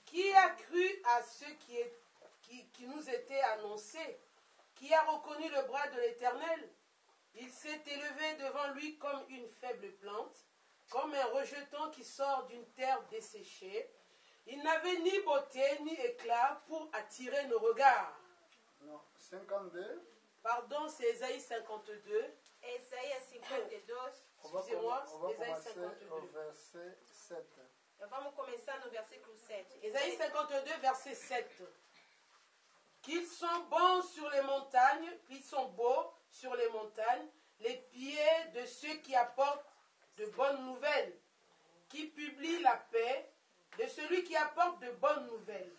Qui a cru à ce qui nous était annoncé? Qui a reconnu le bras de l'Éternel? Il s'est élevé devant lui comme une faible plante, comme un rejeton qui sort d'une terre desséchée. Il n'avait ni beauté ni éclat pour attirer nos regards. Non, 52. Pardon, c'est Ésaïe 52. Ésaïe 52. Excusez-moi, On va Ésaïe commencer 52. au verset 7. Vamos começar no versículo 7. Ésaïe 52, verset 7. Qu'ils sont bons sur les montagnes, qu'ils sont beaux sur les montagnes, les pieds de ceux qui apportent de bonnes nouvelles, qui publient la paix, de celui qui apporte de bonnes nouvelles,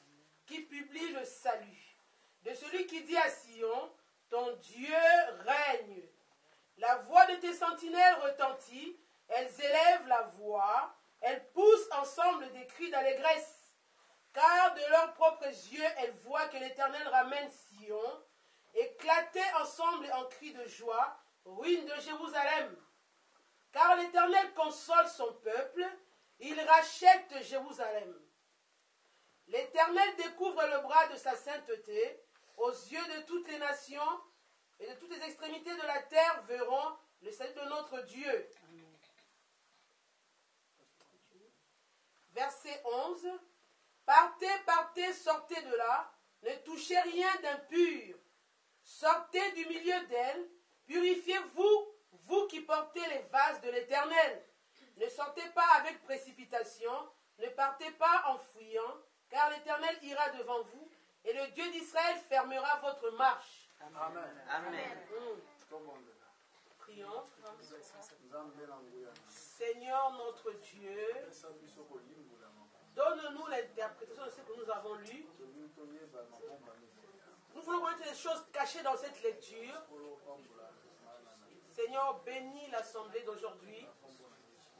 qui publie le salut, de celui qui dit à Sion, ton Dieu règne. La voix de tes sentinelles retentit, elles élèvent la voix, elles poussent ensemble des cris d'allégresse. Car de leurs propres yeux, elles voient que l'Éternel ramène Sion, éclatez ensemble en cris de joie, ruines de Jérusalem. Car l'Éternel console son peuple, il rachète Jérusalem. L'Éternel découvre le bras de sa sainteté, aux yeux de toutes les nations et de toutes les extrémités de la terre verront le salut de notre Dieu. Verset 11. Partez, partez, sortez de là, ne touchez rien d'impur. Sortez du milieu d'elle, purifiez-vous, vous qui portez les vases de l'Éternel. Ne sortez pas avec précipitation, ne partez pas en fuyant, car l'Éternel ira devant vous, et le Dieu d'Israël fermera votre marche. Amen. Amen. Prions. Seigneur notre Dieu, donne-nous l'interprétation de ce que nous avons lu. Nous voulons connaître les choses cachées dans cette lecture. Seigneur, bénis l'assemblée d'aujourd'hui.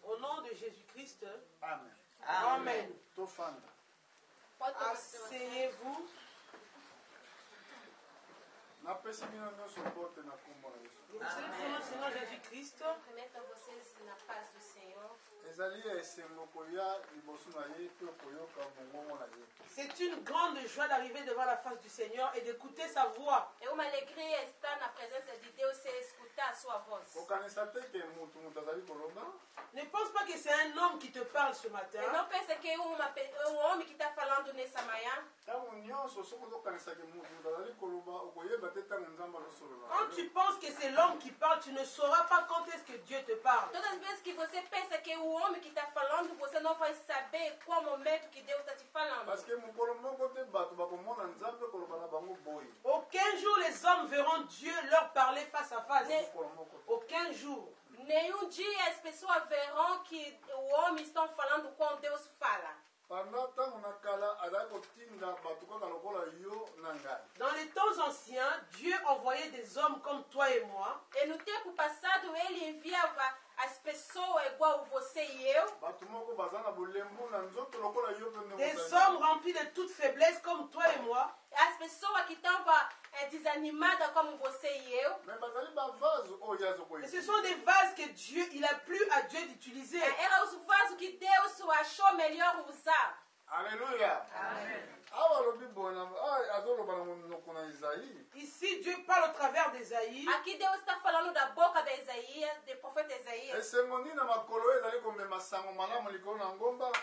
Au nom de Jésus-Christ. Amen. Amen. Asseyez-vous. Je vous salue au nom du Seigneur Jésus-Christ. Cumprimento vocês na paz do Senhor. C'est une grande joie d'arriver devant la face du Seigneur et d'écouter sa voix. É uma alegria estar na presença de Deus e escutar a sua voz. Ne pense pas que c'est un homme qui te parle ce matin. Eu não penso que é um homem que está falando nessa manhã. Quand tu penses que c'est l'homme qui parle, tu ne sauras pas quand est-ce que Dieu te parle. Todas as vezes que você pensa que é o homem que está falando, você não vai saber qual momento que Deus está te falando. Aucun jour les hommes verront Dieu leur parler face à face. Aucun jour. Nenhum dia as pessoas verão que o homem está falando com Deus fala. Dans les temps anciens, Dieu envoyait des hommes comme toi et moi. E no tempo passado ele enviava as pessoas igual você e eu. Des hommes remplis de toute faiblesse comme toi et moi. As pessoas que estavam desanimadas como você e eu. Et ce sont des vases que Dieu, il a plu à Dieu d'utiliser. Eram os vasos que Deus achou melhor usar. Alléluia. Amen. Ici, Dieu parle au travers d'Ésaïe. Aqui Deus está falando da boca de Isaías, do profeta Isaías.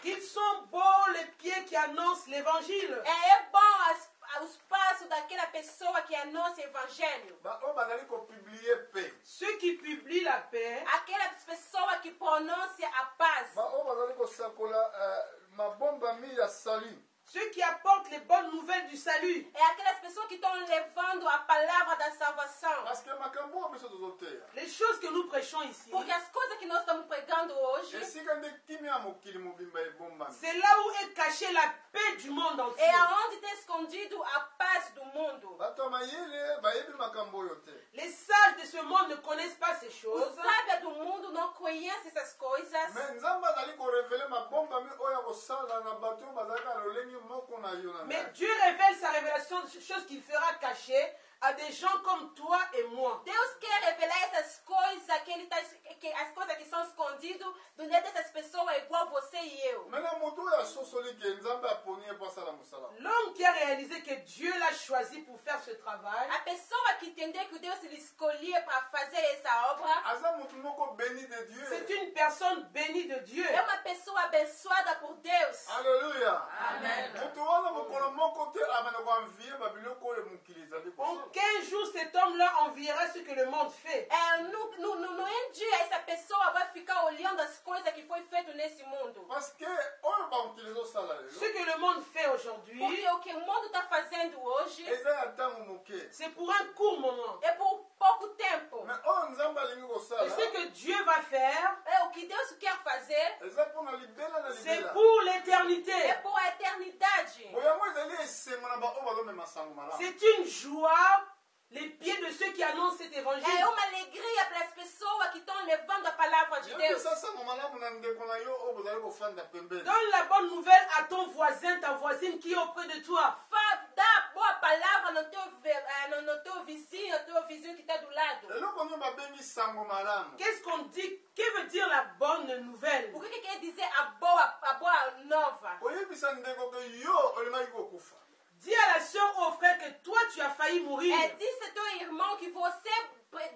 Qu'ils sont beaux les pieds qui annoncent l'évangile. É bom os passos daquela pessoa que anuncia o evangelho. Ceux qui publient la paix. Aquelas pessoas que pronunciam a paz. Ceux qui apportent les bonnes nouvelles du salut. É aquelas pessoas que estão levando a palavra da salvação. Les choses que nous prêchons ici. Porque as coisas que nós estamos pregando hoje. C'est là où est cachée la paix du monde entier. É aonde está escondido a paz do mundo. Les sages de ce monde ne connaissent pas ces Os choses. sábios do mundo não conhecem essas coisas. Mais Dieu révèle sa révélation de ces choses qu'il fera cacher à des gens comme toi et moi. Deus quer revelar essas coisas que ele as coisas que são escondidas dentro dessas pessoas igual você e eu. réalisé que Dieu l'a choisi pour faire ce travail, A pessoa que entender que Deus lhe escolhia para fazer essa obra aza mutu moko béni de Dieu. c'est une personne bénie de Dieu. é uma pessoa abençoada por Deus. Alléluia. Mutu wana mokolo moko te abana koanvie babiloko oyo mokili ezali En kosala. 15 jours, cet homme-là enviera ce que le monde fait. No dia, essa pessoa vai ficar olhando as coisas que foi feito nesse mundo. Parce que oyo bamokili ezosala Ce lelo que le monde fait aujourd'hui, Porque o que o mundo está fazendo hoje eza ya ntango moke. c'est pour un court moment. é por pouco tempo. Mais oyo nzambe alingi Et kosala ce que Dieu va faire, É o que Deus quer fazer eza mpona libela na c'est libela. pour é l'éternité. por a eternidade. boyango ezali esengo na baoyo balomema sango malamu. C'est une joie, les pieds de ceux qui annoncent cet É évangile. uma alegria para as pessoas que estão levando a palavra de Deus. yebisa sango malamu na ndeko na yo oyo bozali kofanda pembeni. Donne la bonne nouvelle à ton voisin, ta voisine qui est auprès de toi. Dá boa palavra no teu vizinho que está do lado. eloko nini babengi sango malamu. Qu'est-ce qu'on dit? Que veut dire la bonne nouvelle? O que quer dizer a boa nova? oyebisa ndeko ke yo olemaki kokufa. Dis à la sœur, au frère, que toi tu as failli mourir. Diz ao teu irmão que você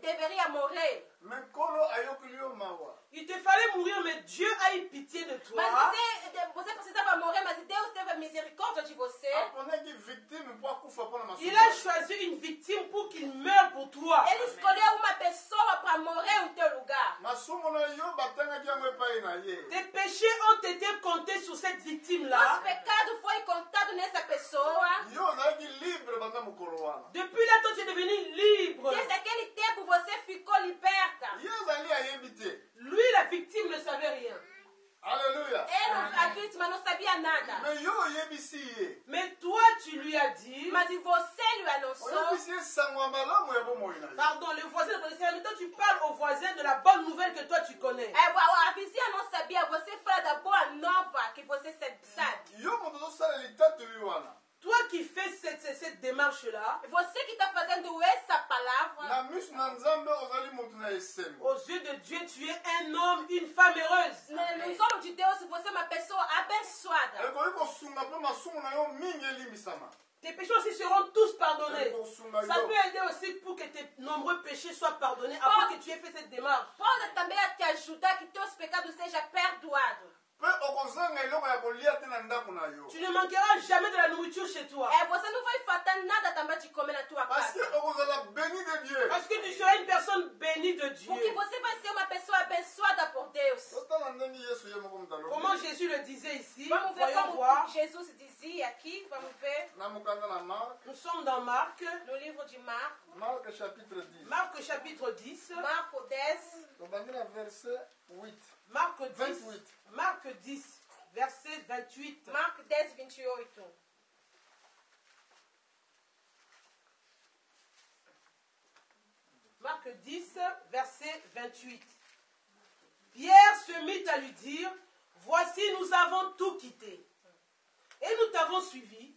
deveria morrer. me nkolo ayokeli yo mawa. Il te fallait mourir, mais Dieu a eu pitié de toi. Mas você precisava morrer, mas Deus teve misericórdia de você. aponaki victime mpo akufa mpona Il masumu. a choisi une victime pour qu'il meure pour toi. Ele escolheu uma pessoa para morrer no teu lugar. masumu na yo batangaki yango epai na ye. Tes péchés ont été comptés sur cette Os victime-là. pecados foi contado nessa pessoa. yo ozalaki libre banda mokolo wana. Depuis là, toi, tu es devenu libre. Desde aquele tempo você ficou liberta. ye ozali ayebi te. Lui, la victime, ne savait rien. alleluya. A vítima não sabia nada. me yo oyebisi ye. Mais toi, tu lui as dit, Mas você lhe anonsou. oyebisi ye sango ya malamu ya bomoi na ye. pardon, le voisin ne connaissait rien. Mais toi, tu parles au voisin de la bonne nouvelle que toi, tu connais. A vizinha não sabia. Você fala da boa nova que você sabe. yo moto ozosala litatoli wana. Toi qui fais cette démarche-là, Você que está fazendo essa palavra. na miso na nzambe ozali moto na esengo. aux yeux de Dieu, tu es un homme, une femme heureuse. Nos olhos de Deus, você é uma pessoa abençoada. ekoki kosunga mpe masumu na yo mingi elimbisama. Tes péchés aussi seront tous pardonnés. ekosunga Ça peut yo. aider aussi pour que tes nombreux péchés soient pardonnés après que tu aies fait cette démarche. Pode também te ajudar que teus pecados sejam perdoados. mpe okozanga eloko ya kolia te na ndako na yo. Tu ne manqueras jamais de la nourriture chez toi. Você não vai faltar nada também de comer na tua parce que casa. okozala béni de Dieu. Parce que tu seras une personne bénie de Dieu. Porque você vai ser uma pessoa abençoada por Deus. totala ndenge yesu ye moko mutalobi. Comment Jésus le disait ici, Vamos ver voyons como voir. Jesus dizia aqui. Vamos ver na mokanda na Marc. Nous sommes dans Marc, no livro de Marco. Marc chapitre 10. Marc chapitre 10, Marco 10. tobandi na verset 8. Marc 10, 28. Marc 10, verset 28. Marco 10, 28. Marc 10, verset 28. Pierre se mit à lui dire, voici, nous avons tout quitté. Et nous t'avons suivi.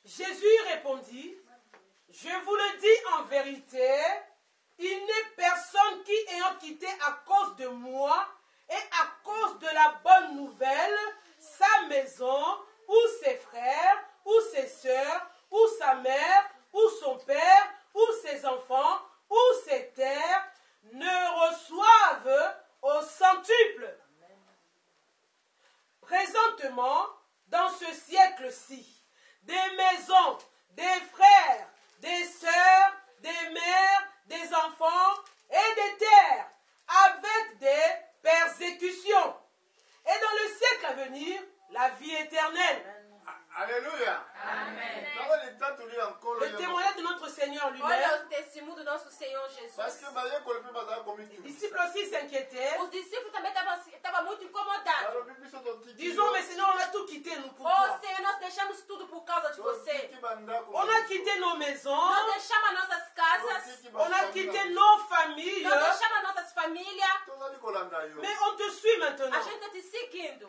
Jésus répondit, je vous le dis en vérité, il n'est personne qui, ayant quitté à cause de moi et à cause de la bonne nouvelle, sa maison, ou ses frères, ou ses sœurs, ou sa mère, ou son père, ou ses enfants, ou ses terres, ne reçoivent au centuple. Présentement, dans ce siècle-ci, des maisons, des frères, des sœurs, des mères, des enfants et des terres, avec des persécutions. Et dans le siècle à venir, la vie éternelle. Alléluia. Amém. Le témoignage de notre Seigneur lui-même. Olha o testemunho do nosso Senhor Jesus. Parce que Les disciples aussi s'inquiétaient. Os discípulos também estavam muito incomodados. Disons, mais Seigneur, on a tout quitté, nous, pour Oh toi. Senhor, nós deixamos tudo por causa de você. On a quitté nos maisons. Nós deixamos nossas casas. On a quitté nos familles. Nós deixamos nossas famílias. Mais on te suit maintenant. A gente está te seguindo.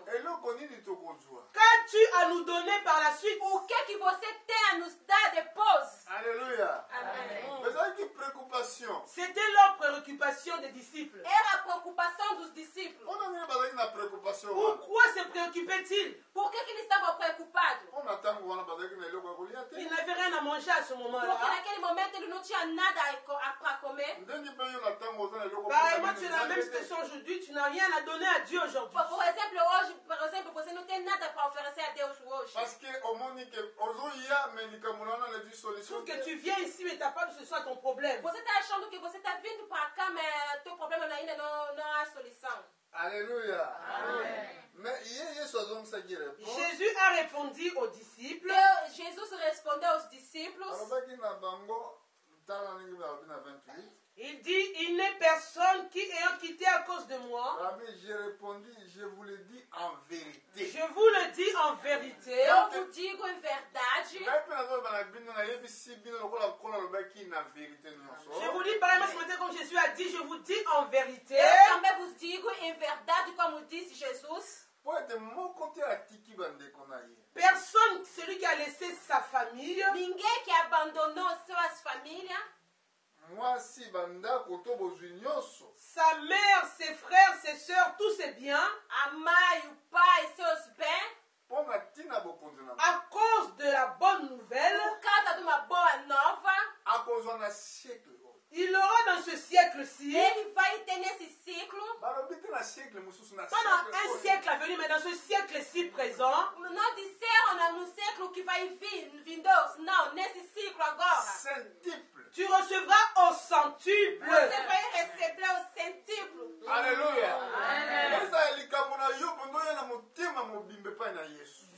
Qu'as-tu à nous donner par la suite? O que você tem a nos dar depois? Alléluia. Amém. Mais avec une préoccupation. C'était leur préoccupation des disciples. Era a preocupação dos discípulos. On a mis une préoccupation. Pourquoi se préoccupaient-ils? Por que eles estavam preocupados? On attend qu'on a besoin d'une manger à ce Porque moment-là. naquele momento ele não tinha nada para comer. ndenge mpe yo na ntango oza na eloko Pareillement, tu es dans la même situation aujourd'hui, tu n'as rien à donner à Dieu aujourd'hui. Por exemplo, hoje, você não tem nada para oferecer a Deus hoje. parce que omoni ke ozoya me likambo na wana na di solution Sauf que tu viens ici, mais tu n'as pas de solution à ton problème. Você está achando que você está vindo para cá, mas teu problema ainda não há solução. alléluia mais ye yesu azomisaki réponse Jésus a répondu aux disciples. Jesus respondeu aos discípulos. alobaki na bango tala ndenge balobi na 28 Il dit, il n'est personne qui ayant quitté à cause de moi. Rabbi, j'ai répondu, je vous le dis en vérité. Je vous le dis en vérité. Eu vos digo em verdade. Je vous dis pareillement ce matin comme Jésus a dit, je vous dis en vérité. Eu também vos digo em verdade, como disse Jesus. Personne, celui qui a laissé sa famille, Ninguém que abandonou suas famílias, sa mère, ses frères, ses soeurs, tous ses biens, a mãe, o pai, seus bens, à cause de la bonne nouvelle, por causa de uma boa nova, il aura dans ce siècle-ci, ele vai ter nesse ciclo. pas dans un siècle à venir, mais dans ce siècle-ci présent, Não disseram no século que vai vir, vindouro, não, nesse ciclo agora. tu recevras au centuple. Você vai receber o centíplo. Alléluia.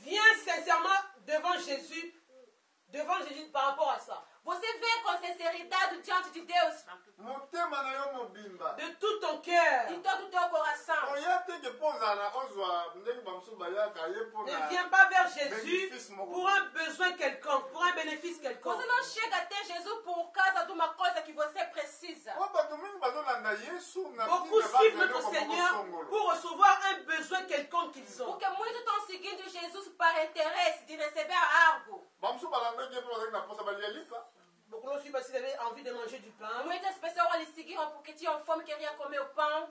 Viens sincèrement devant Jésus par rapport à ça. Você vê com sinceridade diante de Deus, De tout ton cœur. de todo o teu coração. Ne viens pas vers Jésus pour un besoin quelconque, pour un bénéfice quelconque. Você não chega até Jesus por causa de uma coisa que você precisa. Beaucoup suivent notre Seigneur pour recevoir un besoin quelconque qu'ils ont. Porque muitos estão seguindo Jesus para interesse de receber algo. Beaucoup l'ont suivi parce qu'ils avaient envie de manger du pain. Muitas pessoas lhe seguiram porque tinham fome, queriam comer o pão.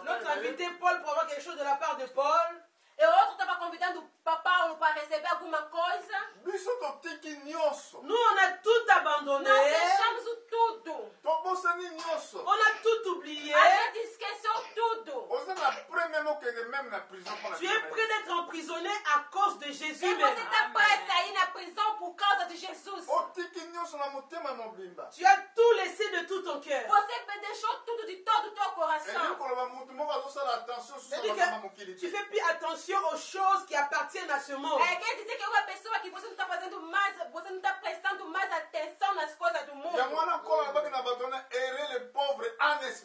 L'autre invitait Paul pour avoir quelque chose de la part de Paul. E outro estava convidando Paulo para receber alguma coisa. Nous, on a tout abandonné. Nós deixamos o tudo. On a tout oublié. A gente esqueceu tudo. Tu es prêt d'être emprisonné à cause de Jésus E même. você está prestes a ir na prisão por causa de Jesus. Tu as tout laissé de tout ton cœur. Você deixou tudo de todo o teu coração. C'est-à-dire que tu fais plus attention aux choses qui appartiennent à ce monde. Quer dizer que é uma pessoa que você não está fazendo mais, você não está prestando mais atenção nas coisas do mundo.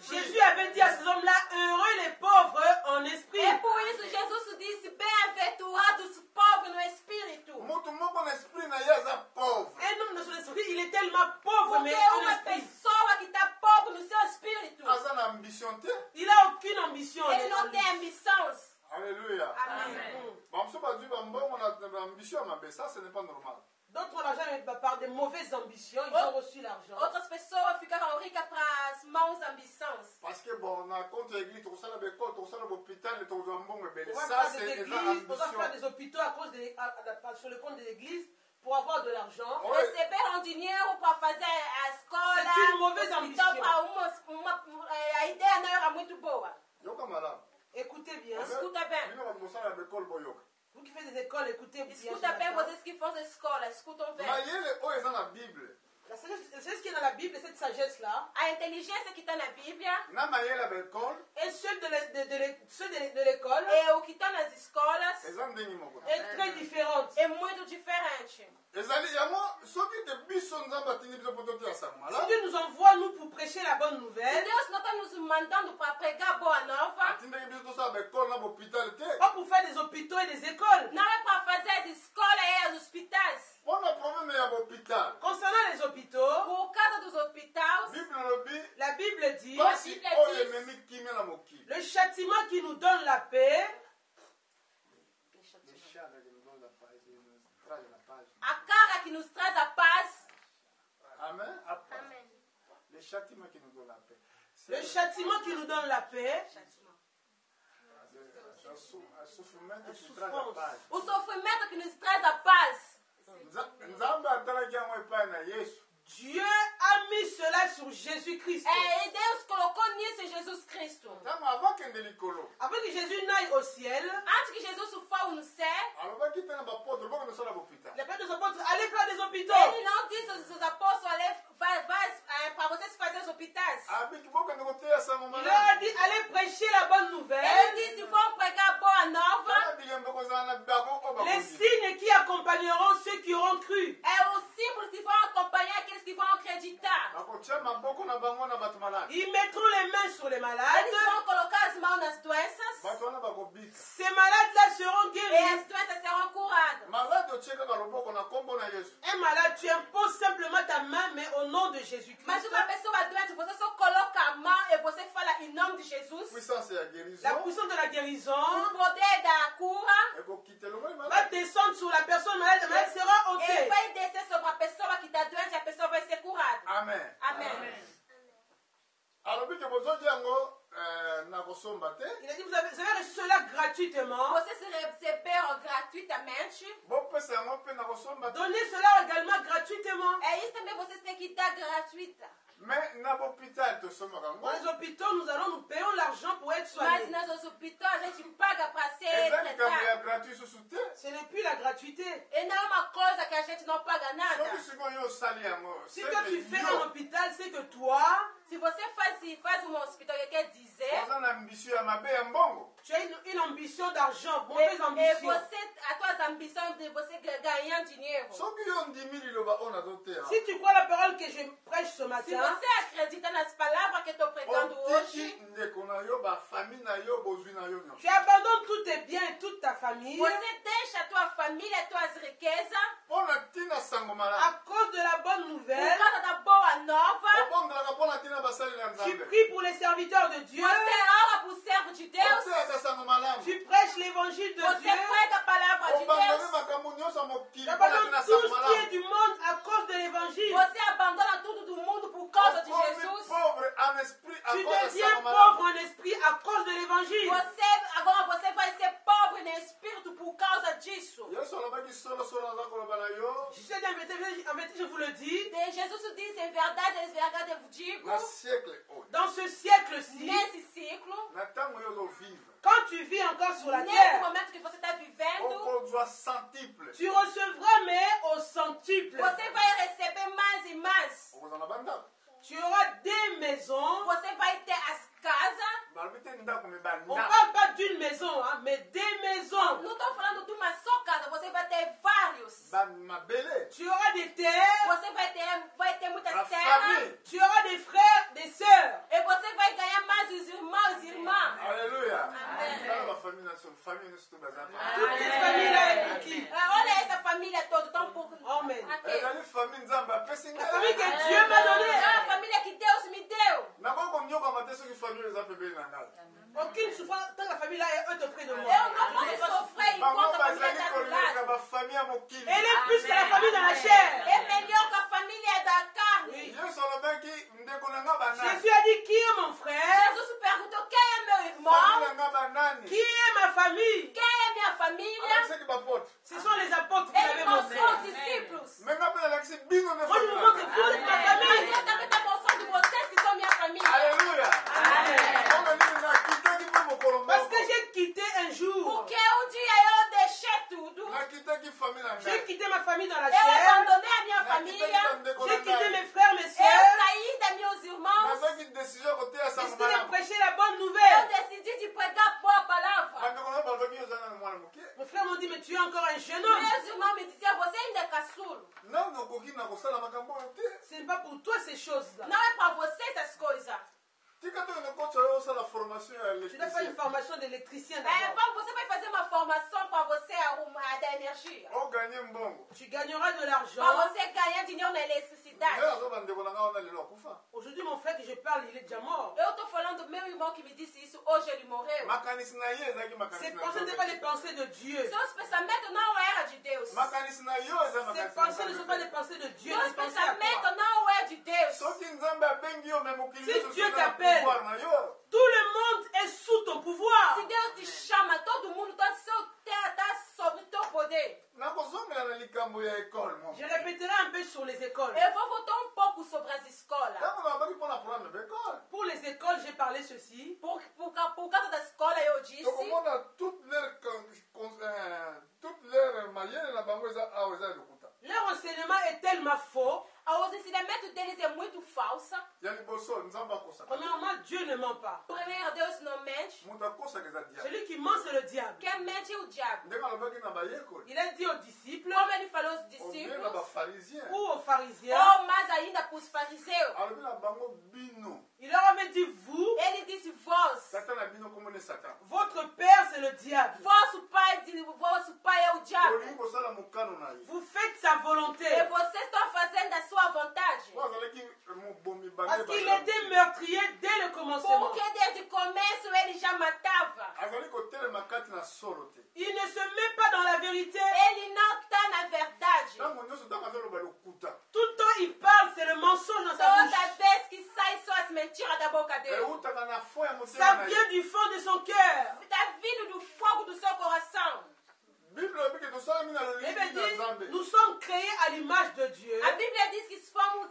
Jésus avait dit à ces hommes-là, heureux les pauvres en esprit. É por isso Jesus disse, bem-aventurados os pobres no espírito. Un homme de son esprit, il est tellement pauvre, Porque mais é en uma esprit. pessoa que está pobre no seu espírito. Il n'a aucune ambition. Ele não tem ambições. Alléluia. Amém. Ça, ce n'est pas normal. D'autres ont l'argent mais par des mauvaises ambitions, ils ont reçu l'argent. Outras pessoas ficaram ricas para as mãos ambições. Parce que bon, on a compte église, tout ça, l'école, tout ça, l'hôpital, tout ça, bon, mais On va ça, faire des c'est églises, on va faire des hôpitaux à cause sur le compte de l'église pour avoir de l'argent. Receberam dinheiro para fazer a escola. C'est une mauvaise Então, ambition. a ideia não era muito boa. Écoutez bien. Escuta bem. Vous qui faites des écoles, écoutez bien. Escuta bem, vocês que fazem escola, escutam bem. La sagesse qui est dans la Bible, cette sagesse-là, A inteligência que está na Bíblia et ceux de l'école e o que está nas escolas est très différente. é muito diferente. Si Dieu nous envoie, nous, pour prêcher la bonne Se nouvelle, Deus não está nos mandando para pregar boa nova, pas pour faire des hôpitaux et des écoles. não é para fazer as escolas e os hospitais. Concernant les hôpitaux, Por causa dos hospitais, la Bible dit, le le châtiment qui nous donne la paix, a cara que nos traz a paz, Amen. Le châtiment qui nous donne la paix. le châtiment qui nous donne la paix, sofrimento que traz a paz. O sofrimento que nos traz a paz. Nzambe atalaki yango epai na Yesu. Dieu a mis cela sur Jésus-Christ. E Deus colocou nisso em Jesus Cristo. Ntango avakende likolo, Avant que Jésus n'aille au ciel, Antes que Jesus for no céu, alobaki te na bapotre bokende osala bopita. les pères des apôtres allaient faire des hôpitaux. ele não disse aos seus apóstolos, vai para vocês fazerem os hospitais. Abiki bokende koteya sango Il leur malamu. a dit, allez prêcher la bonne Ele nouvelle. disse, vão pregar a boa nova. Tala bilembe kozala na bako oyo Les bakondi. signes qui accompagneront ceux qui auront cru. É o símbolo que vão acompanhar aqueles que vão acreditar. Bakotia maboko na bango na bato malade. Ils mettront les mains sur les malades. Eles vão colocar as mãos nas doenças Bato wana bakobika. Ces malades-là seront e guéris. as doenças serão curadas. Malade otie kaka loboko na kombo na Yesu. Un malade, tu imposes simplement ta main, mais au nom de Jésus-Christ. Mas uma pessoa doente, você só coloca a mão e você fala em nome de Jesus. Puissance ya La guérison. puissance de la guérison O poder da cura. Ekokite longo va malade. descendre sur la personne malade. La malade sera Ele ôtée. vai descer sobre a pessoa que está doente e a pessoa vai ser curada. Amen. Amém. alobi ke bozodi yango na kosomba te. Il a dit, vous avez reçu cela gratuitement. Vocês receberam gratuitamente. Bopesa yango mpe na kosomba te. Donnez cela également gratuitement. É isso também, vocês têm que dar gratuita. Mais na bopital tosombaka yango. Dans les hôpitaux, nous payons l'argent pour être Mas soignés. nos hospitais, a gente paga para ser eza likambo ya tratado. gratuit susu te. Ce n'est plus la gratuité. E não é uma coisa que a gente não paga nada. soki sikoyo osali yango Ce que tu fais en hôpital, c'est que toi, Se você faz um hospital que quer dizer, oza na ambisio ya mabe ya mbongo. tu as une ambition d'argent, e mauvaise ambition. você, as tuas ambições de você ganhar dinheiro. soki yo ndimi liloba oyo nazoteya Si tu crois la parole que je prêche ce Se matin, você acredita nas palavras que estou pregando otiki hoje, ndeko na yo bafamille na yo bozwi na yo nyonso. tu abandonnes tous tes biens et toute ta famille você deixa a tua família, tuas riquezas, mpo na ntina sango à malamu. cause de la bonne por nouvelle. causa da boa nova. obongelaka mpo na ntina basali na Tu nzambe. pries pour les serviteurs de Dieu. Você ora para o servo de Deus. oteyaka sango malamu. Tu prêches l'évangile de Você Dieu. prega a palavra de obandone Deus. makambo nyonso ya mokili Tu mpo na abandonnes ntina tout sango ce qui est malamu. du monde à cause de l'évangile. Você abandona tudo do mundo por causa de Okomi Jesus. pauvre en esprit à Tu cause de deviens sango malamu. pauvre en esprit à cause de l'évangile. Agora você vai ser pobre no espírito por causa disso. yesu alobaki solosolo aza koloba na yo Je sais en vérité, je vous le dis, E Jesus diz em verdade eu vos digo, na siècle oyo dans ce siècle-ci, nesse ciclo, na ntango yo ozovivre quand tu vis encore sur la nesse terre, momento que você está vivendo, okozwa centuple. tu recevras, mais au centuple. você vai receber mais e mais. okozwa na bandako Tu auras des maisons. Você vai ter as casas. balobi te ndako me On ne bandako parle pas d'une maison, hein, mais des maisons. Não estou falando de uma só casa, você vai ter vários. mabele Tu auras des terres. Você vai ter muitas na terras. famille. Tu auras des frères, des sœurs. E você vai ganhar mais os irmãos e irmãs. Alléluia. Amen. Tala bafamille na so famille nyonso to baza Toute cette famille-là est pour qui? Olha essa família toda, tão pouco. Amen. Aqui. ezali famille nzambe apesi La famille ngai que Dieu m'a donnée. Ah, a família que Deus me deu. nakoki konyokama te soki famille eza pembeni na ngai Aucune souffrance tant que la famille-là est auprès de moi. Eu não posso sofrer bango enquanto a família bazali está do koleka lado. bafamille ya mokili Elle est plus que la famille dans la chair. É melhor que a família da carne. Oui. yesu alobaki ndeko na nga banani Jésus a dit, qui est mon frère? Jesus perguntou quem é meu famille irmão, na nga banani Qui est ma famille? quem é minha família. alakisaki bapotre Ce sont les apôtres qui Ele l'avaient mostrou os montré. discípulos. me nga mpe nalakisi bino nde Moi, je famille vous na montre que vous ngai êtes ma Mas famille. eu também estou mostrando vocês que são minha família. alléluia onga nini nakitaki mpe mokolo Parce moko que j'ai quitté un jour. Porque um dia eu deixei tudo. nakitaki famille na J'ai ngai quitté ma famille dans la Eu chair. abandonei a minha nakitaki família. bandeko na J'ai quitté ngai mes frères, mes Eu sœurs. saí da meus irmãos. nazaki décision koteya sango Décidé de malamu prêcher la bonne Eu nouvelle. decidi de pregar a boa palavra. bandeko na balobaki oza nano mwana moke Mes frères m'ont dit, mais tu es encore un jeune homme. Meus irmãos me diziam, você ainda é caçulo. nano okoki na kosala makambo oyo te Ce n'est pas pour toi ces choses-là. Não é para você essas coisas. tika tokende kotya yo osala formation ya Tu dois faire une électricien formation d'électricien É, d'abord. você vai fazer uma formação para você arrumar da energia. oganye mbongo Tu gagneras de l'argent. Para você ganhar dinheiro na nde eletricidade. azo bandeko na ngai wana lelo akufa Aujourd'hui, mon frère que je parle, il est déjà mort. Eu tô falando do meu irmão que me disse isso, hoje ele morreu. makanisi na ye ezalaki Ces makanisi na pensées n'étaient pas les nzambe pensées de Dieu. Seus pensamentos não eram de Deus. makanisi na yo eza Ces makanisi pensées na ne sont pas les nzambe pensées de Dieu, Seus les pensées à pensamentos toi. não é de Deus. soki nzambe abengi yo me mokili Si nyonso Dieu soki na t'appelle, pouvoir na yo Tout le monde est sous ton pouvoir. Se Deus te chama, todo likambo ya école moi. Je répéterai un peu sur les écoles. Eu vou voltar um pouco sobre as escolas. Tango na baki pona problème d'école. Pour les écoles, j'ai parlé ceci. Por causa da escola, eu disse. tokomona toute leur mayele na bango eza awa eza lokuta. Leur enseignement est tellement faux. Os ensinamentos deles é muito falsa. Ya liboso nzambe akosaka. Premièrement, Dieu ne ment pas. Primeiro, Deus não mente. Moto akosaka eza diable. Celui qui ment, c'est le diable. Quem mente é o diabo. Ndenge alobaki na bayekoli. Il a dit aux disciples, Como ele falou aos Obie na discípulos, bafarisien. ou aux pharisiens, ou mais ainda para os fariseus. alobi na bango bino. il leur avait dit, vous, Ele disse, vós, Satan na bino komone Satan. votre père, c'est le diable. vosso pai é o diabo. Bolingi kosala mokano na ye. Vous faites sa volonté. E vocês estão fazendo a sua vontade. Po azalaki mobomi Parce qu'il bange était meurtrier dès le commencement. Porque desde o começo ele já matava. azali kotelema kati na solo te. Il ne se met pas dans la vérité. Ele não está na verdade. Ntango nyonso ntango azaloba lokuta. Tout le temps, il parle, c'est le mensonge dans sa Toda bouche. vez que sai só as mentiras da boca dele. eutaka na fo ya motema Ça na vient ye. du fond de son cœur. Está vindo do fogo do seu coração. bible elobi ke tosalami na La lolenge Bible na dit, nzambe. nous sommes créés à l'image de Dieu. A Bíblia diz que fomos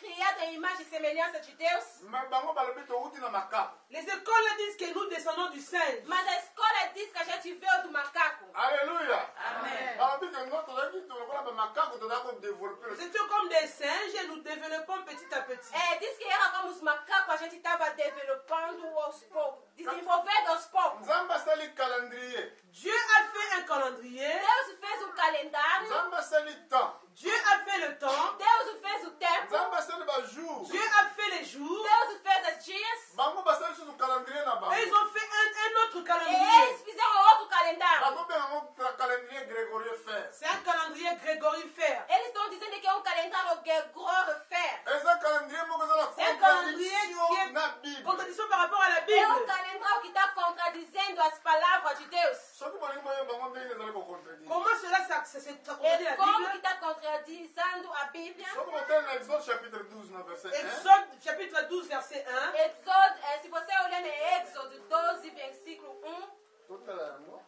criados em imagem e semelhança de Deus. me bango balobi touti na makapo. Les écoles disent que nous descendons du singe. Mas a escola diz que a gente veio do macaco. Alléluia. Amém. balobi ke ngo tozalaki lokola bamakako tozala kodevelope. Nous étions comme des singes et nous développons petit à petit. Diz que era como os macacos, a gente estava desenvolvendo aos poucos. Desenvolvendo aos poucos. nzambe asali calendrier. Dieu a fait un calendrier. Deus fez um calendário. nzambe asali temps. Dieu a fait le temps. Deus fez o tempo. nzambe asali bajour. Dieu a fait les jours. Deus fez as dias. bango basali susu calendrier na Et ils bango. ont fait un autre E calendrier. eles fizeram outro calendário. bakobenga ngo calendrier grégorien fer. C'est un calendrier grégorifère. Eles estão dizendo que é um calendário grégorifère. eza calendrier moko eza na C'est un calendrier contradiction qui na est bible. contradiction par rapport à la É um Bible. calendário que está contradizendo as palavras de Deus. soki bolingi boye bango ndenge ezali kocontredire. Comment cela ça contredit E la como que Bible? está contradizendo a Bíblia? soki botali na exode chapitre 12 na verset 1. Exode chapitre 12 verset 1. Exode, se você olhar no Êxodo 12, versículo 1. totala yango.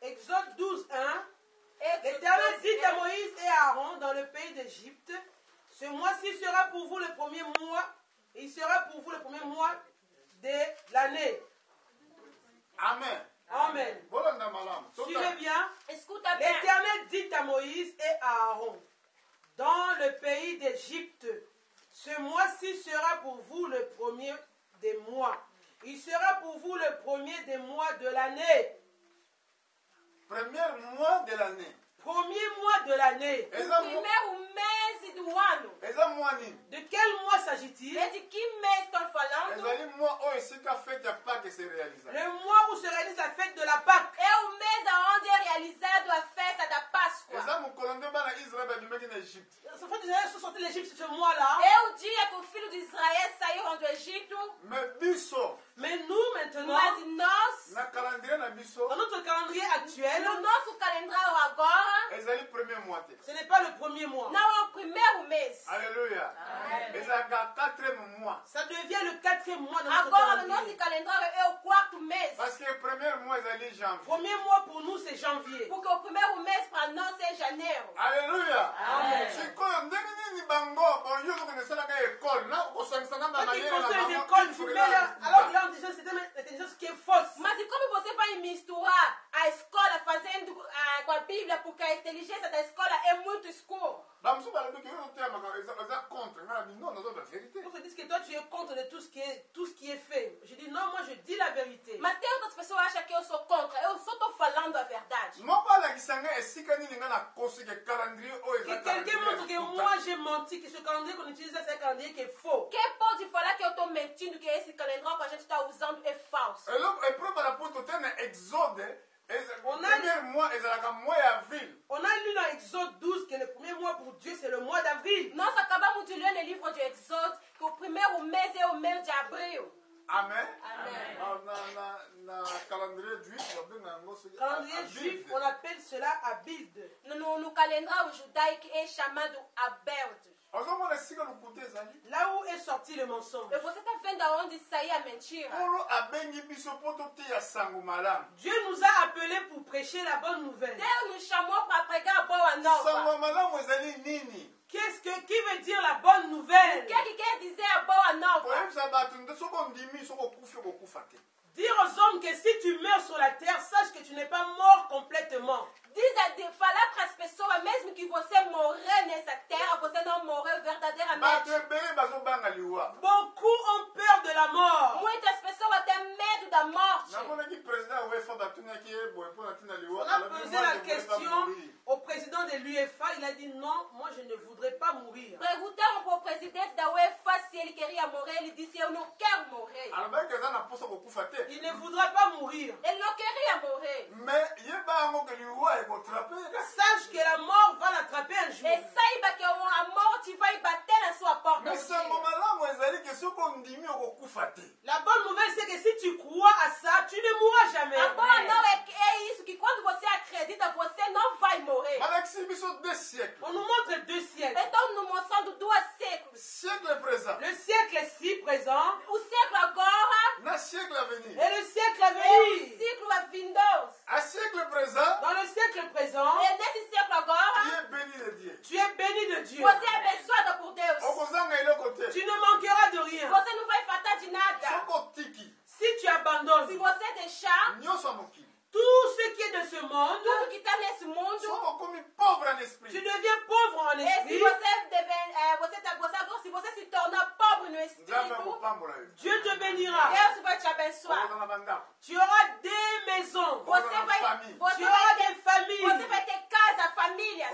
Exode 12, 1. Êxodo L'Éternel 12, dit à Moïse et à Aaron dans le pays d'Égypte, ce mois-ci sera pour vous le premier mois, et il sera pour vous le premier mois de l'année. amen. Amen. bolanda malamu. Suivez bien. Escuta bem. L'Éternel dit à Moïse et à Aaron, dans le pays d'Égypte, ce mois-ci sera pour vous le premier des mois. Il sera pour vous le premier des mois de l'année. premier mois de l'année. Premier mois de l'année. eza Primeiro mês do ano. eza mois nini. De quel mois s'agit-il? É de que mês estão falando? ezali mois oyo esika fete ya pake se réalisa. Le mois où se réalise la fête de la Pâque. É o mês onde é realizado a festa da Páscoa. eza mokolo nde bana israel babimaki na egypte. Les enfants d'Israël sont sortis d'Égypte ce mois-là. É o dia que o filho de Israel saíram do Egito. mais biso Mais nous, maintenant, Mas nós, na calendrier na biso dans notre calendrier actuel, no nosso calendário agora, ezali premier mois te. ce n'est pas le premier mois. não é o primeiro mês. alléluia. ezalaka 4e mois. Ça devient le 4e mois de notre Agora, no nosso calendrier. calendário é o quarto mês. parce que premier mois ezali janvier. Premier mois pour nous, c'est janvier. Porque o primeiro mês para nós é janeiro. alléluia. Amen. sikoyo ndenge nini bango bonyo sokende esalaka ekole na kosangisa na Quand ils bamayele na construisent une bango école, tu mets là, alors il leur intelligence, c'est une intelligence qui est fausse. Mas e como você vai misturar a escola fazendo com a Bíblia, porque a inteligência da escola é muito escura. bamosusu balobi ke oyo oteyamaka eza contre ngai nabi non nazoba vérité. Ils te disent que toi, tu es contre de tout ce qui est fait. Je dis non, moi, je dis la vérité. Mas tem outras pessoas que acham que eu sou contra. Eu só estou falando a verdade. moko alakisa ngai esika nini ngai nakosi ke calendrier oyo Que eza quelqu'un montre que calendrier moi, j'ai menti, que ce calendrier qu'on utilise là, c'est un calendrier qui est faux. Quem pode falar que eu estou mentindo, que esse calendário que a gente está usando é falso? eloko epreuve balapo tote na exode On a- premier mois ezalaka mois ya avril. On a lu dans Exode 12 que le premier mois pour Dieu, c'est le mois d'avril. Nós acabamos de ler no livro de Exode que o primeiro mês é o mês de abril. amen. Amen. na calendrier juif babenga yango soki Calendrier Abild. juif, on appelle cela Abild. No calendário judaico é chamado Abeld. ozomona esika lokuta ezali Là où est sorti le mensonge. E você está vendo aonde sair a mentira? nkolo abengi biso mpo toteya sango malamu. Dieu nous a appelés pour prêcher la bonne nouvelle. Deus nos chamou para pregar a boa nova. sango malamu ezali nini? Qui veut dire la bonne nouvelle? O que quer dizer a boa nova? Koyebisa bato nde soki ondimi soki okufi okokufa te. Dire aux hommes que si tu meurs sur la terre, sache que tu n'es pas mort complètement. Falar para as pessoas, mesmo que você morrer nessa terra, você não morreu verdadeiramente. Bato ebele bazobanga liwa. Beaucoup ont peur de la mort. Muitas pessoas têm medo da morte. namonaki président ya uefa batunaki ye boye mpo na ntina liwa. On a posé la question au président de l'UEFA, il a dit non, moi je ne voudrais pas mourir. Perguntaram para o presidente da UEFA se ele queria morrer. Ele disse: eu não quero morrer. alobaki eza na posa kokufa te. Il ne voudra pas mourir. Ele não queria morrer. mais yeba yango ke liwa ekotrape. Sache que la mort va l'attraper un jour. E saiba que a morte vai bater na sua porta. mais sango malamu ezali ke soki ondimi okokufa te. La bonne nouvelle, c'est que si tu crois à ça, tu ne mourras jamais. A boa não é isso, que quando você acredita, você não vai morrer. balakisi biso 2 siècles. On nous montre 2 siècles. Então, nos mostrando 2 séculos. siècle présent. Le siècle-ci présent O século agora na siècle à venir. et le siècle à e o venir. ciclo a vindouro. à siècle présent. Dans le siècle présent, E nesse século agora, tu es béni de Dieu. tu es béni de Dieu. você é abençoada por Deus. okozanga eloko te. Tu ne manqueras de rien. Você não vai faltar de nada. soki otiki Si tu abandonnes Se você deixar nyonso ya mokili. tout ce qui est de ce monde, tudo que está nesse mundo, soki okomi pauvre en tu esprit. deviens pauvre en e se esprit. você se torna pobre no nzambe espírito, akopambola yo. Dieu te bénira. Deus vai te abençoar. okozanga bandako. Tu auras des maisons. Você Agora, vai, família. você Tu vai auras ter, des familles. você vai ter casa, famílias.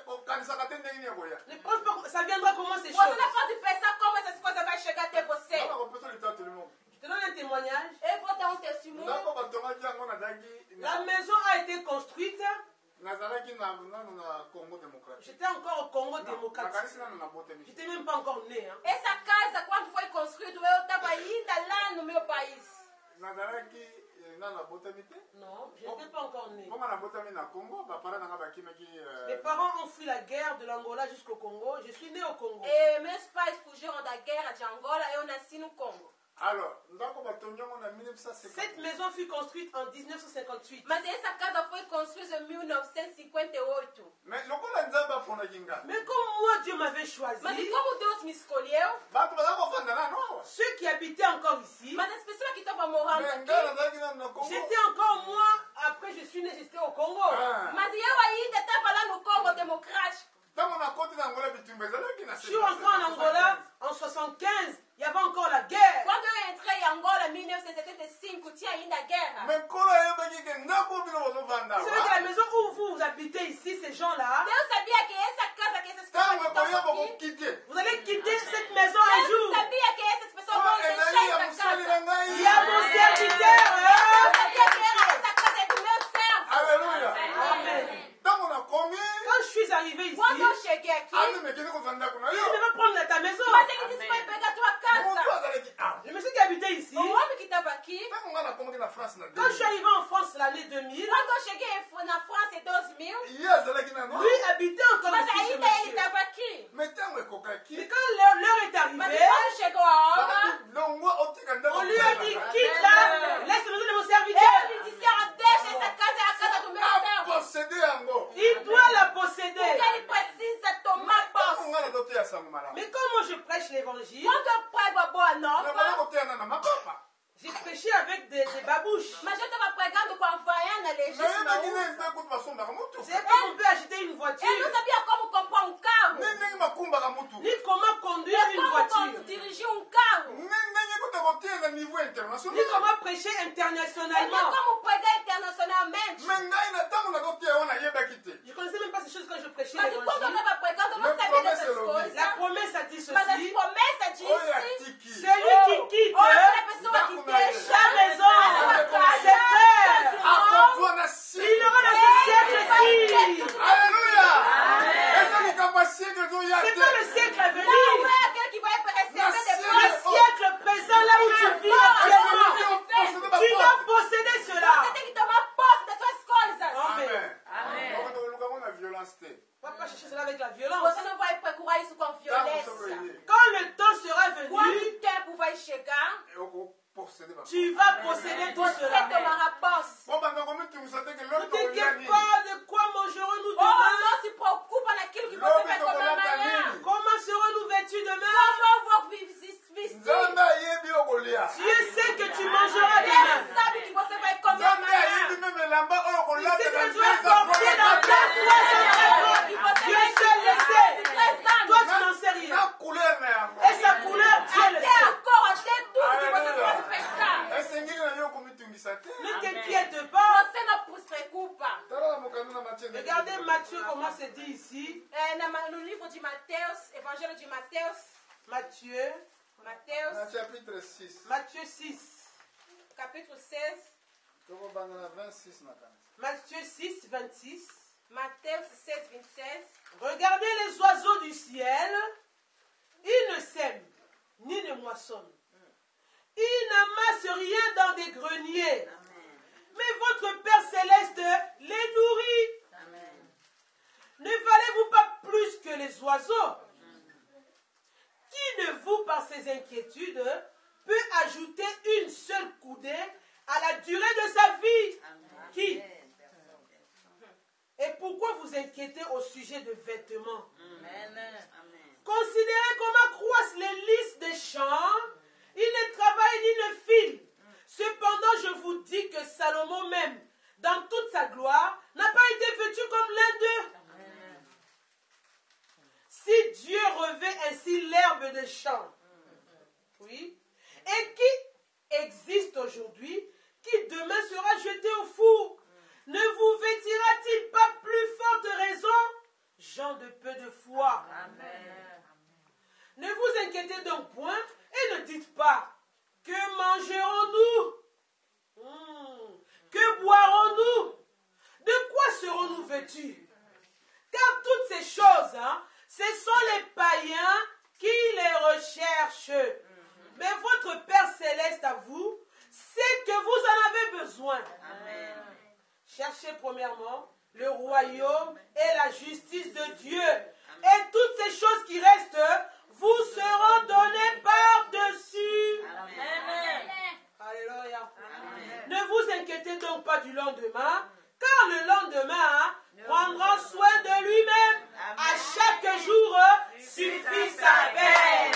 okanisaka te ndenge nini ekoya. Ne pense pas que ça viendra comment ces Você choses. não pode pensar como essas coisas vão chegar até você. Nanga kopesa lita tolimo. Je te donne un témoignage. Eu vou dar um testemunho. ndako batongaki yango nazalaki La maison a été construite. nazalaki nanu na Congo démocratique. J'étais encore au Congo démocratique. nakanisi nanu nabotemi. J'étais même pas encore né. Hein. Essa casa, quando foi construída, eu estava ainda lá no meu país. nazalaki nanu nabotemi te. Non, je n'étais pas encore né. mponga nabotami na Congo bapara nanga bakimaki. Mes parents ont fui la guerre de l'Angola jusqu'au Congo. Je suis né au Congo. E meus pais fugiram da guerra de Angola, eu nasci no Congo. alors ndako batongi yango na 1950. Cette maison fut construite en 1958. Mas essa casa foi construída em 1958. mais lokola nzambe aponaki nga. Mais comme moi, Dieu m'avait choisi, Mas e como Deus me escolheu, bato baza kofanda nano awa. ceux qui habitaient encore ici, mas as pessoas que estavam morando mais aqui, nga nazalaki nanu na Congo. j'étais encore moi, après je suis né, j'étais au Congo. Ah. mas eu ainda estava lá no Congo Democrático. ntango nakoti na Angola bitumba ezalaki na Je suis rentré en Angola en 75, il y avait encore la guerre. Quando eu entrei em Angola em 1975, tinha ainda guerra. mais nkolo ayebaki ke ndako bino bozovanda Vous savez que la awa. maison où vous habitez ici, ces gens-là, Deus sabia que essa casa, que essas pessoas ntango estão ekoyeba aqui, kokite. vous allez quitter cette maison un Deus jour. sabia que essas pessoas vão ezali deixar ya essa mosali na casa. Il y a mon ngai. serviteur. Deus sabia que essa casa é do meu servo. alleluya. Amen. ntango nakomi Quand je suis arrivé ici, Quando eu cheguei aqui, ami mekende kozwa ndako na tu yo. devais prendre ta maison. mas ele disse: vai pegar a tua moto casa. azalaki awa. Le monsieur qui habitait ici, O homem que estava aqui, ntango nga nakomaki na France na quand je suis arrivé en France l'année 2000, quando eu cheguei na França em 2000, ye azalaki nano. lui habitait encore mas ici, ce ainda ele monsieur. estava aqui. mais ntango Mais ekokaki quand l'heure est Mas arrivée, quando chegou a hora, balobi longwa otika ndako on lui a dit, kozala. quitte là, laisse la maison de mon serviteur. ele disse: deixa essa casa, é a casa do meu servo. aposede yango. Il doit la posséder. Porque ele precisa tomar ntango posse. nga nazoteya sango malamu. Mais quand moi je prêche l'évangile, Quando eu prego a boa nakola nova, koteyana na mapapa. j'ai prêché avec des babouches. mas eu estava pregando com a vaiana legítima. nayebaki nini mpe kutu basombaka mutu. C'est pas qu'on peut acheter une Eu voiture, não sabia como comprar um carro, ndenge bakumbaka mutu. ni comment conduire une como voiture, dirigir um carro, ndenge kuta koteya na niveau ni international. comment prêcher nem internationalement. como pregar internacionalmente. me ngai na ntango nakoteya wana nayebaki te. Je connaissais même pas ces choses quand je prêchais Mas quando eu l'évangile. estava pregando, eu não Mas sabia promessa dessas eu ouvi. coisas. La promesse a dit Mas as ceci, promessas oyo disse: atiki. celui qui quitte outra pessoa que deixa sa maison, a sua casa, ses frères, seus irmãos, akozwa na il aura dans siècle. ce siècle-ci. alleluya. eza likambo ya siècle ezoya C'est te. pas le siècle à não venir, é aquele que vai receber le depois. siècle présent là où tu vis actuellement. Tu dois posséder cela. Você tem que tomar posse das suas coisas. Amen. okolukango na violence te. On va pas chercher cela avec la violence. Você não vai procurar isso com violência. Quand le temps sera Quando venu, o tempo vai chegar, okoposede tu vas posséder tout você cela. tomará posse. po bandako mitungisa te ke Ne lelo t'inquiète bilamba oyo kolata Si na tu dois porter dans ta foi, Dieu seul le sait. Toi, tu n'en sais rien. na couleur na yango Et sa couleur, Dieu le sait. esengeli na yo komitungisa te Ne t'inquiète pas. tala na mokanda na Matthieu Regardez Matthieu, comment c'est dit ici. No livro de Mateus, Evangelho de Mateus, Matthieu, na chapitre 6 Matthieu 6. capítulo 6, tokobanda na 26 na kanisa Matthieu 6, 26. Mateus 6, 26. Regardez les oiseaux du ciel. Ils ne sèment, ni ne moissonnent. Ils n'amassent rien dans des greniers. Mais votre Père Céleste les nourrit. Ne valez-vous pas plus que les oiseaux? Qui de vous, par ses inquiétudes, peut ajouter une seule coudée à la durée de sa vie? Qui? Et pourquoi vous inquiétez au sujet de vêtements? Considérez comment croissent les lys des champs. Ils ne travaillent ni ne filent. Cependant, je vous dis que Salomon même, dans toute sa gloire, n'a pas été vêtu comme l'un d'eux. Si Dieu revêt ainsi l'herbe des champs, oui, et qui existe aujourd'hui, qui demain sera jeté au four, ne vous vêtira-t-il pas plus forte raison, gens de peu de foi? Ne vous inquiétez donc point et ne dites pas, que mangerons-nous? Que boirons-nous? De quoi serons-nous vêtus? Car toutes ces choses, ce sont les païens qui les recherchent. Mais votre Père Céleste à vous, c'est que vous en avez besoin. Cherchez premièrement le royaume et la justice de Dieu. Et toutes ces choses qui restent vous seront données par-dessus. Alléluia. Ne vous inquiétez donc pas du lendemain, car le lendemain prendra soin de lui-même. À chaque jour suffit sa peine.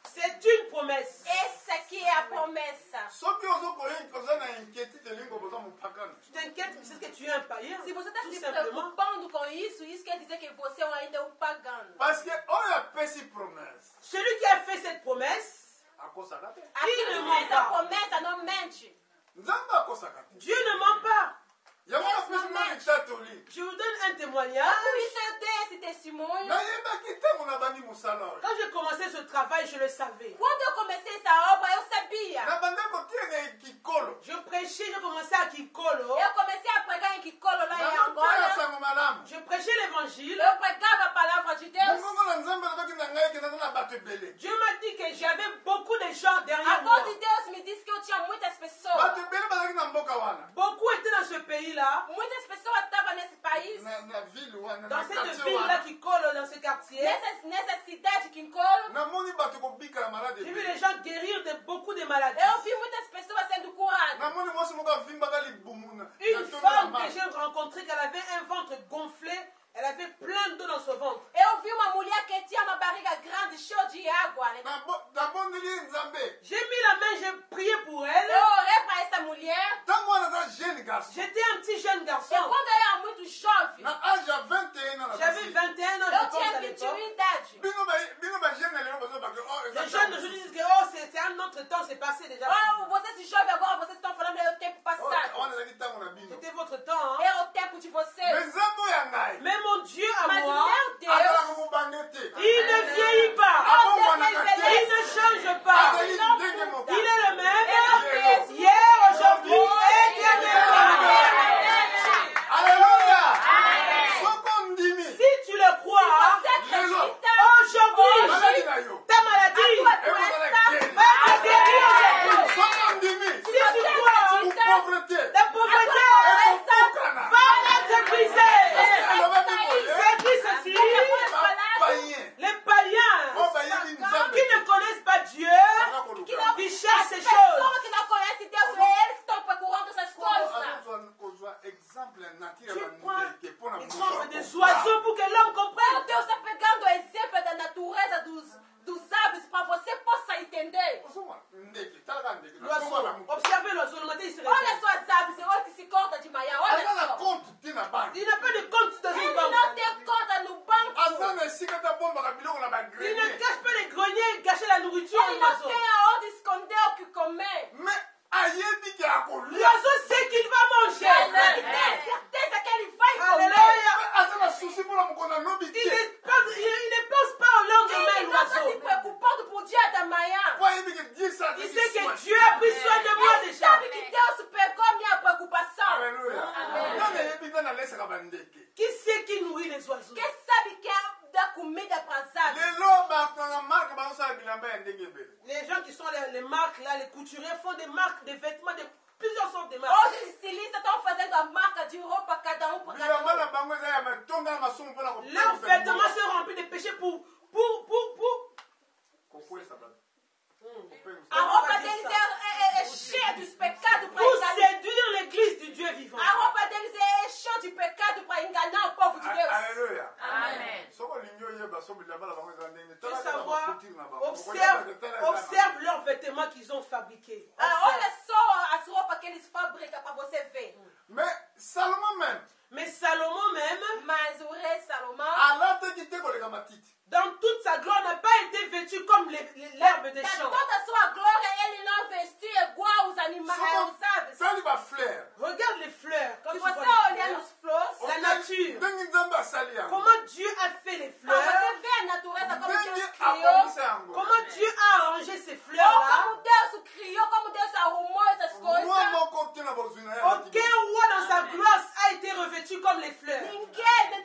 C'est une promesse. Essa aqui é a promessa. soki oza na inquiétude elingo boza mopakano Tu t'inquiètes, c'est que tu es un païen. Se você está Tout se simplement. preocupando com isso quer dizer que você ainda é pagano. parce que oyo apesi promesse Celui qui a fait cette promesse, akosaka te Aquele ne que ment fez a pas. promessa não mente. nzambe akosaka te Dieu ne ment pas. yango napesi mwa litatoli Je vous donne un témoignage. Por isso eu tenho esse testemunho. nayebaki ntango nabandi mosala oyo Quand j'ai commencé ce travail, je le savais. Quando eu comecei essa obra, eu sabia. nabanda kotia na kikolo Je prêchais, j'ai commencé à Kikolo. Eu comecei a pregar em Kikolo, lá em napea Angola. sango malamu Je prêchais l'évangile. Eu pregava a palavra de Deus. mongongo na nzambe alobaki na ngai ekendaka na bato ebele Dieu m'a dit que j'avais beaucoup de gens A derrière voz moi. de Deus me disse que eu tinha muitas pessoas. bato ebele bazalaki na mboka wana Beaucoup étaient dans ce pays-là, Muitas pessoas estavam nesse país, na ville wana dans na cette quartier ville-là wana Kikolo, dans ce quartier. nessa cidade de Kikolo. namoni bato kobika na malade J'ai vu ebele les gens guérir de beaucoup de maladies. Eu vi muitas pessoas sendo curadas. namoni mwasi moko avimbaka libumu na Une tondo na femme mai. que j'ai rencontrée, qu'elle avait un ventre gonflé, elle avait plein d'eau dans son ventre. Eu vi uma mulher que tinha uma barriga grande, cheia de água. nabondeli nzambe J'ai mis la main, j'ai prié pour elle. Eu orei para essa mulher. ntango wana aza jeune garçon J'étais un petit jeune E garçon. quando eu era muito jovem, na âge ya 21 ans na J'avais basi 21 ans, eu je pense tinha à 21 l'époque. idade. bino bajeune na lelo bazobaki Les jeunes d'aujourd'hui disent que oh, c'est un autre temps, c'est passé déjà. Oh, vocês jovens agora, vocês estão falando é o tempo passado. wana ezalaki ntango na bino C'était votre temps. Hein? É o tempo de vocês. me nzambe oyo ya ngai Mais mon Dieu à Mas moi, meu Deus, azalaka mobande te il ne vieillit pas. abongwanaka Il te ne change pas. azali ndenge moko Il est le même Lelo. hier, aujourd'hui et éternellement. alleluya soko ndimi Si tu le crois, você acredita? aujourd'hui, maladi na yo ta maladie ekozala geni va te guérir aujourd'hui. soko ndimi Si tu crois, ou pauvreté la pauvreté ekokokana va être brisée. alobaki boye C'est qui ceci? bapayen Les païens oyo bayebi nzambe qui ne connaissent pas Dieu, aka koluka qui cherchent ces Pessoas choses. que não conhecem Deus, eles estão procurando essas coisas. kozwa exemple nature Tu ya prends bandeke mpona l'exemple des oiseaux pour que l'homme comprenne. Deus está pegando o exemplo da natureza dos aves para você possa entender. ozomona ndeke talaka ndeke L'oiseau Observez l'oiseau, le matin il se Olha réveille. só as aves, olha que se conta de manhã, olha aza na só. compte ti na banke Il n'a pas de compte dans une Ele banque. não tem conta no banco. aza na esika ta bombaka biloko na Il ne bagrenier cache pas les greniers et gâcher la nourriture Ele aux não oiseaux. tem aonde esconder o que comer. mais ayebi ke akolia L'oiseau sait qu'il va manger. Ele tem certeza que ele vai comer. Alléluia. aza na susi mpona mokolo alobi Il te ne pense pas au lendemain, Ele não está se l'oiseau. preocupando pro dia da manhã. po ayebi ke dieu sa Il sait que Dieu a pris soin de moi Ele déjà. sabe que Deus pegou minha preocupação. alleluya nani ayebi te nalesaka bandeke Qui c'est qui nourrit les oiseaux? Quem sabe que dá comida para as aves? lelo bakanga marke bazosala bilamba ya ndenge ebele Les gens qui sont les marques là, les couturiers font des marques, des vêtements, de plusieurs sortes de marques. Hoje os estilistas estão fazendo a marca de roupa, cada para cada bilamba na bango eza ya matonga na masumu mpona Leurs vêtements sont remplis de péchés pour kokwesa bato A roupa deles é cheia dos pecados para pour enganar. séduire l'église du Dieu vivant. A roupa deles é cheia de pecado para enganar o povo de Deus. alleluya Amém. soko olingi oyeba so bilamba na bango eza ndenge Tu veux tala kaka savoir, bakutire na bango observe leurs vêtements qu'ils ont fabriqués. Olha só as roupas que eles fabricam para você ver. mais Salomon même Mais Salomon même, Mas o rei Salomão, alataki te koleka matiti dans toute sa gloire, n'a pas été vêtu comme l'herbe des da champs. toda a sua glória, ele não vestiu igual os animais, os aves. tali bafleur Regarde les fleurs. Quand Se tu vois você les olhar fleurs, nos flores, la nature. ndenge nzambe asali yango Comment Dieu a fait les para fleurs, você ver a natureza como ndenge Deus criou, abongisa yango comment Dieu a arrangé ces ou fleurs-là. como Deus criou, como Deus arrumou essas mwa coisas. moko te na bozwi na ye Aucun roi dans sa gloire a été revêtu comme les fleurs. Ninguém,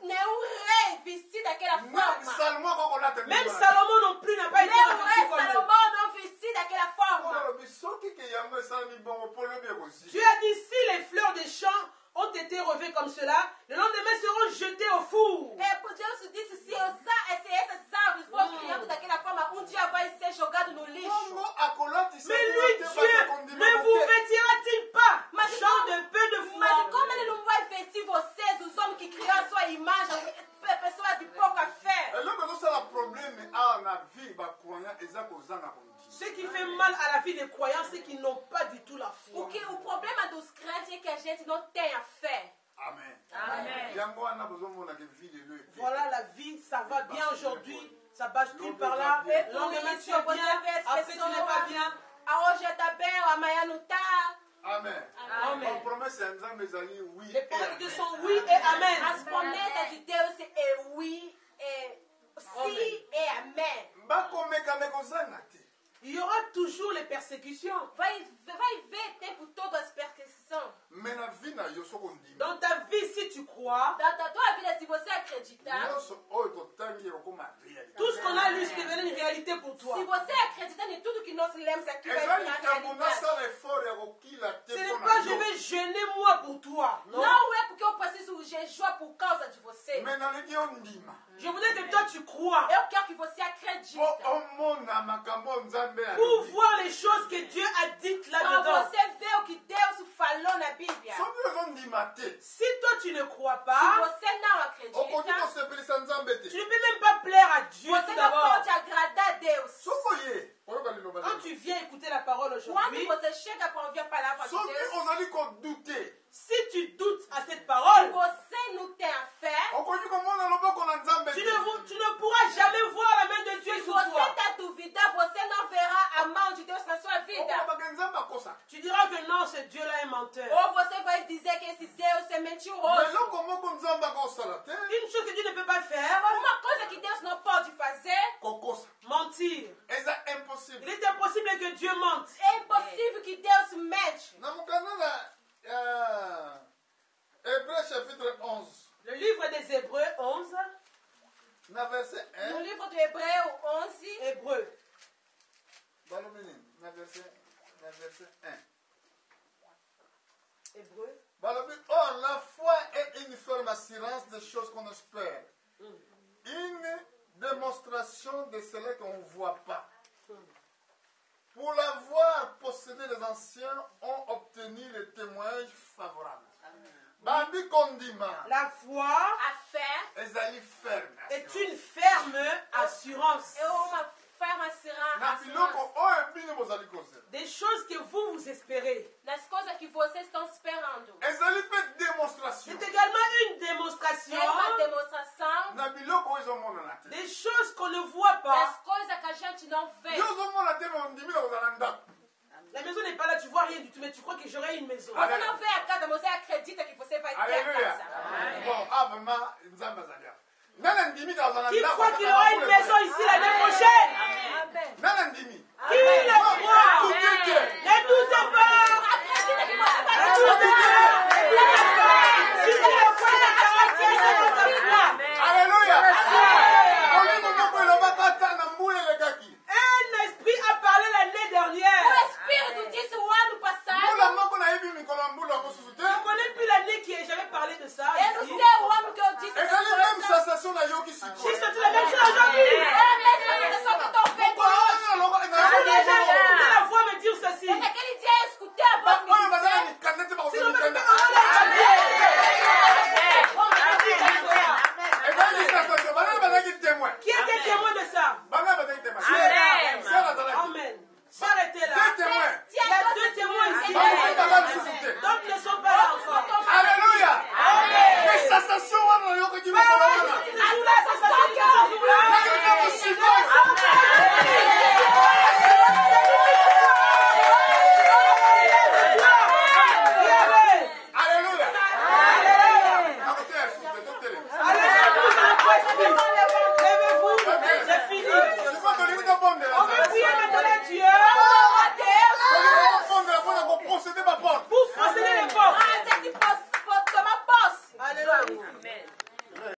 nenhum rei vestiu daquela même forma. Salomon akokolata Même Salomon non plus n'a pas été Nem o revêtu rei comme eux. Salomão não vestiu daquela forma. olobi soki ke yango esalami bongo po lobi ekosi Dieu a dit, si les fleurs des champs ont été revêtues comme cela, le lendemain seront jetées au four. Deus disse, se essas árvores forem criadas daquela forma, um dia vai ser jogado no lixo. bongo akolatisa Mais bino lui, te Dieu, bato kondima ne vous moke vêtira-t-il pas, Mas gens de peu de Mas foi? como ele não vai vestir vocês, os homens que criaram a sua imagem, pessoas de pouca fé? eloko ezosala probleme awa na vie bakroyant eza kozanga kondima Ce qui fait mal à la vie des croyants, c'est qu'ils n'ont pas du tout la foi. O problema dos crentes é que a gente não tem a fé. amen Amém. yango wana bozomona ke vie lelo ete Voilà, la vie, ça va bien aujourd'hui, ça bascule par là. Le lendemain, tu es bien, après, tu n'es pas bien. Hoje está bem, amanhã não está. amen Amen. bapromese ya nzambe ezali oui Les paroles de Dieu sont oui et amen. As promessas de Deus é oui, é sim e amém. bakomekame kozanga te Il y aura toujours les persécutions. Vai ver o tempo todo as perseguições. me na vie na yo soko ondima Dans ta vie, si tu crois, Da tua vida, se você acreditar, nyonso oyo totangi ekokoma réalité tout ce qu'on a lu, c'est devenu une réalité pour toi. se você acreditar em tudo que nós lemos aqui, vai eza virar likambo realidade. nasala effort ya kokila te Ce n'est mpo pas na je yo vais jeûner moi pour toi. Non. Não é porque eu preciso jejuar por causa de você. me nalingi ondima Je voudrais que toi tu crois. Eu quero que você acredite. po omona makambo nzambe Pour alobi voir les choses que Dieu a dites Para là-dedans. você ver o que Deus falou na Bíblia. soki ozondima te Si toi tu ne crois Se pas, você não okoki acredita, kosepelisa nzambe tu te ne peux même pas plaire à Dieu você tout não d'abord. pode agradar a Deus. soko ye oyoka liloba Quand lelo. tu viens écouter la parole Quando aujourd'hui, você chega para ouvir a palavra de soki Deus, ozali kodute si tu doutes à cette se parole, você não tem a fé, okoki komona loboko na nzambe tu te ne pourras jamais voir la main de Dieu se sur você toi. está duvidando, você não verá a mão de Deus na sua vida. okolobaka nzambe akosa Tu diras que non, ce Dieu-là est menteur. Ou você vai dizer que esse Deus é mentiroso. eloko moko nzambe akosala te Une chose que Dieu ne peut pas faire, Uma coisa que Deus não pode fazer, kokosa mentir. eza Il impossible est impossible que Dieu mente. é impossível que Deus mente. na mokanda na hébreu chapitre 11 Le livre des Hébreux 11, na verset No 1 livro de Hebreu 11, Hébreux, balobi nini na verset 1 Hébreux. balobi or la foi est une ferme assurance des choses qu'on espère une démonstration de cela qu'on ne voit pas. Pour l'avoir possédé, les anciens ont obtenu les témoignages favorables. Bambi Kondima, La foi a fé ezali ferme. est une ferme assurance. é uma ferma Na biloko oyo bino bozali kozela. Des choses choses que vous espérez. nas coisas que vocês estão esperando. ezali mpe démonstration C'est également une démonstration É uma demonstração na biloko oyo ezomonana te des choses qu'on ne voit pas. das coisas que a gente não vê. yo ozomona te me ondimila kozala ndako. La maison n'est pas là, tu vois rien du tout, mais tu crois que j'aurai une maison. Você não vê a casa, mas você acredita que você vai ter a Alléluia. casa. Bon, ah vraiment, nzambe azali awa. Nana ndimi kozala Qui ndako. croit qu'il aura une maison ici l'année prochaine? Amen. Nana ndimi. Qui le croit? Tout est Dieu. Ne doutez pas. Acredita que você vai Ne ter doutez pas. Ne doutez pas. Si tu le crois, la garantie est dans ta foi. Alléluia. Molimo moko elobaka ata na mbula elekaki. Un esprit a parlé l'année dernière. O Espírito disse o ano passado. Mbula moko nayebi mikolo ya mbula mosusu te. Je ne connais plus l'année qui est, j'avais parlé de ça. Eu não Ici. sei o ano que eu disse. ezali même sensation nayoki J'ai sikoyo. senti la même chose aujourd'hui. É a mesma sensação que eu estou vendo hoje. J'ai écouté la voix me dire ceci. Naquele dia eu escutei a voz me oyo bazala dizer. mikanda te Si bakozwa nous mettons mikanda. ezali sensation banani bazalaki témoin. Qui était témoin de ça? Banani bazalaki témoin. Amen. Sœur azalaki. Amen. Sœur était là. Deux témoins. Il y a deux témoins ici. Bakosi baza lisusu te. D'autres ne sont pas là encore. Alléluia. Mais sensation wana nayokaki mikolo wana. Toujours là, ça s'appelle toujours là. Nayoki sikoyo. Alléluia. Nakoteya lisusu te, totele. Levez-vous, j'ai fini. Sikoyo tolingi tobondela On va prier maintenant Dieu tolingi tobondela mpona koprocéder baporte. pour procéder les portes. Ah, tem que tomar posse. Alléluia.